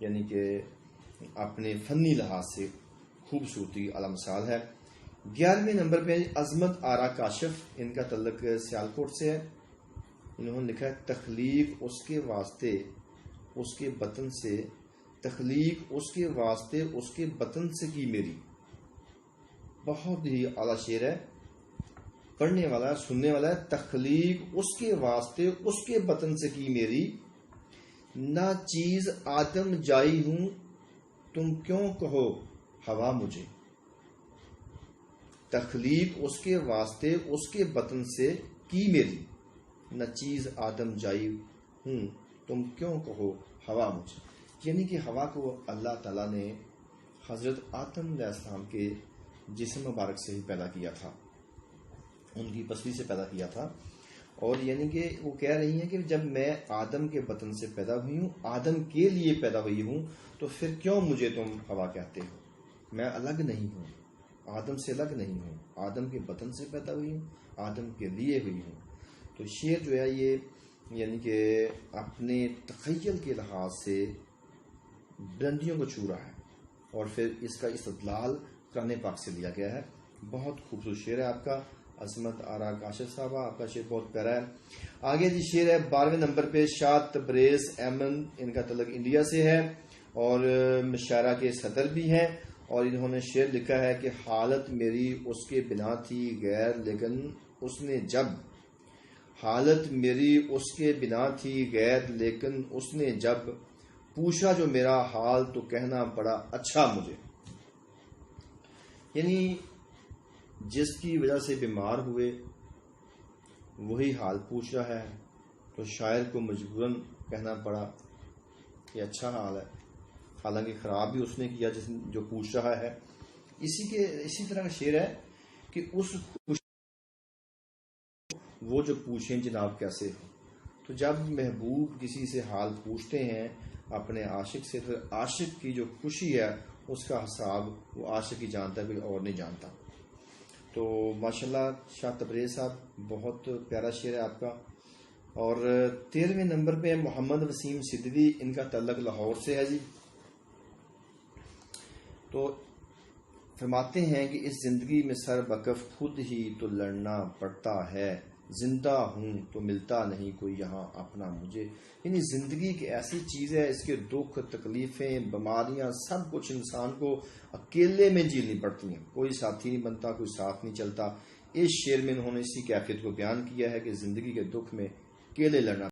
یعنی کہ اپنے فنی لحاظ سے خوبصورتی اعلی مثال ہے۔ 11ویں نمبر پہ عظمت آرا کاشف، ان کا تعلق سیالکوٹ سے ہے۔ انہوں نے لکھا ہے تخلیق اس کے واسطے اس کے بطن سے، تخلیق اس کے واسطے اس کے بطن سے کی میری۔ بہت ہی اعلیٰ شعر ہے، پڑھنے والا سننے والا ہے۔ تخلیق اس کے واسطے اس کے بطن سے کی میری، نہ چیز آدم جائی ہوں تم کیوں کہو ہوا مجھے۔ تخلیق اس کے واسطے اس کے بطن سے کی میری، نہ چیز آدم جائی ہوں تم کیوں کہو ہوا مجھے۔ یعنی کہ ہوا کو اللہ تعالیٰ نے حضرت آدم علیہ السلام کے جسم مبارک سے ہی پیدا کیا تھا، ان کی پسلی سے پیدا کیا تھا۔ اور یعنی کہ وہ کہہ رہی ہیں کہ جب میں آدم کے بطن سے پیدا ہوئی ہوں، آدم کے لیے پیدا ہوئی ہوں، تو پھر کیوں مجھے تم ہوا کہتے ہو؟ میں الگ نہیں ہوں، آدم سے الگ نہیں ہوں، آدم کے بطن سے پیدا ہوئی ہوں، آدم کے لیے ہوئی ہوں۔ تو شعر جو ہے یہ یعنی کہ اپنے تخیل کے لحاظ سے بلندیوں کو چھو رہا ہے، اور پھر اس کا استدلال قرآن پاک سے لیا گیا ہے۔ بہت خوبصورت شعر ہے آپ کا، عظمت آرا کاشف صاحبہ، آپ کا شعر بہت پیارا ہے۔ آگے جی شعر ہے 12ویں نمبر پہ شاہ تبریز احمد، ان کا تعلق انڈیا سے ہے اور مشاعرہ کے صدر بھی ہیں، اور انہوں نے شعر لکھا ہے کہ حالت میری اس کے بنا تھی غیر لیکن اس نے جب، حالت میری اس کے بنا تھی غیر لیکن اس نے جب پوچھا جو میرا حال تو کہنا پڑا اچھا مجھے۔ یعنی جس کی وجہ سے بیمار ہوئے وہی حال پوچھ رہا ہے، تو شاعر کو مجبوراً کہنا پڑا کہ اچھا حال ہے، حالانکہ خراب بھی اس نے کیا جو پوچھ رہا ہے۔ اسی طرح کا شعر ہے کہ اس وہ جو پوچھیں جناب کیسے ہو۔ تو جب محبوب کسی سے حال پوچھتے ہیں اپنے عاشق سے، پھر عاشق کی جو خوشی ہے اس کا حساب وہ عاشق ہی جانتا ہے، کوئی اور نہیں جانتا۔ تو ماشاءاللہ شاہ تبریز صاحب بہت پیارا شعر ہے آپ کا۔ اور 13ویں نمبر پہ محمد وسیم صدوی، ان کا تعلق لاہور سے ہے جی۔ تو فرماتے ہیں کہ اس زندگی میں سر بکف خود ہی تو لڑنا پڑتا ہے، زندہ ہوں تو ملتا نہیں کوئی یہاں اپنا مجھے۔ یعنی زندگی ایک ایسی چیز ہے، اس کے دکھ تکلیفیں بیماریاں سب کچھ انسان کو اکیلے میں جھیلنی پڑتی ہیں، کوئی ساتھی نہیں بنتا، کوئی ساتھ نہیں چلتا۔ اس شعر میں انہوں نے اسی کیفیت کو بیان کیا ہے کہ زندگی کے دکھ میں اکیلے لڑنا